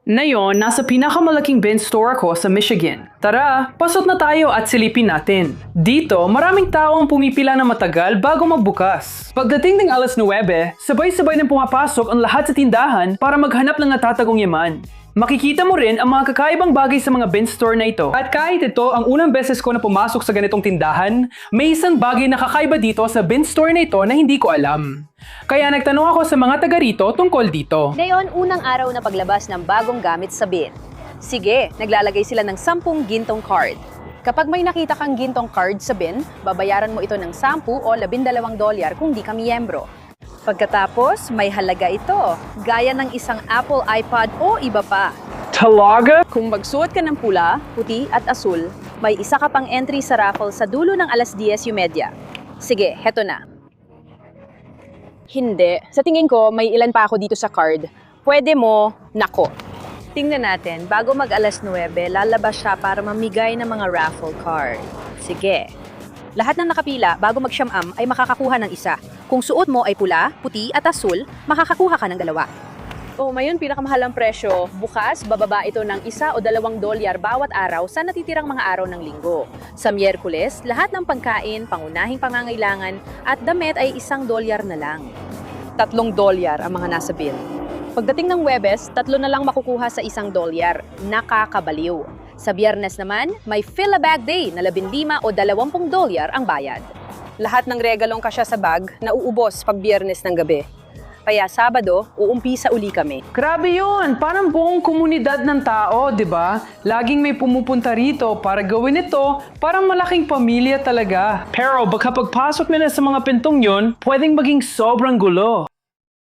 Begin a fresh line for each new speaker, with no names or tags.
Ngayon, nasa pinakamalaking bin store ako sa Michigan. Tara, pasok na tayo at silipin natin. Dito, maraming tao ang pumipila na matagal bago magbukas. Pagdating ng alas 9, sabay-sabay nang pumapasok ang lahat sa tindahan para maghanap ng natatagong yaman. Makikita mo rin ang mga kakaibang bagay sa mga bin store na ito. At kahit ito ang unang beses ko na pumasok sa ganitong tindahan, may isang bagay na kakaiba dito sa bin store na ito na hindi ko alam. Kaya nagtanong ako sa mga taga rito tungkol dito.
Ngayon, unang araw na paglabas ng bagong gamit sa bin. Sige, naglalagay sila ng 10 gintong card. Kapag may nakita kang gintong card sa bin, babayaran mo ito ng 10 o $12 kung di ka miyembro. Pagkatapos, may halaga ito, gaya ng isang Apple iPod o iba pa.
Talaga?
Kung magsuot ka ng pula, puti at asul, may isa ka pang entry sa raffle sa dulo ng alas 10:30. Sige, heto na. Hindi. Sa tingin ko, may ilan pa ako dito sa card. Pwede mo, nako. Tingnan natin, bago mag alas 9, lalabas siya para mamigay ng mga raffle card. Sige. Lahat ng nakapila bago magsyamam ay makakakuha ng isa. Kung suot mo ay pula, puti at asul, makakakuha ka ng 2. Oh, ngayon pinakamahalang presyo. Bukas, bababa ito ng $1 o $2 bawat araw sa natitirang mga araw ng linggo. Sa Miyerkules, lahat ng pagkain, pangunahing pangangailangan at damit ay $1 na lang. $3 ang mga nasa bill. Pagdating ng Huwebes, 3 na lang makukuha sa $1. Nakakabaliw. Sa Biyernes naman, may fill-a-bag day na $15 o $20 ang bayad. Lahat ng regalong kasya sa bag nauubos pag Biyernes ng gabi. Kaya Sabado, uumpisa uli kami.
Grabe yun! Parang buong komunidad ng tao, di ba? Laging may pumupunta rito para gawin ito, parang malaking pamilya talaga. Pero baka pagpasok nila sa mga pintong yun, pwedeng maging sobrang gulo.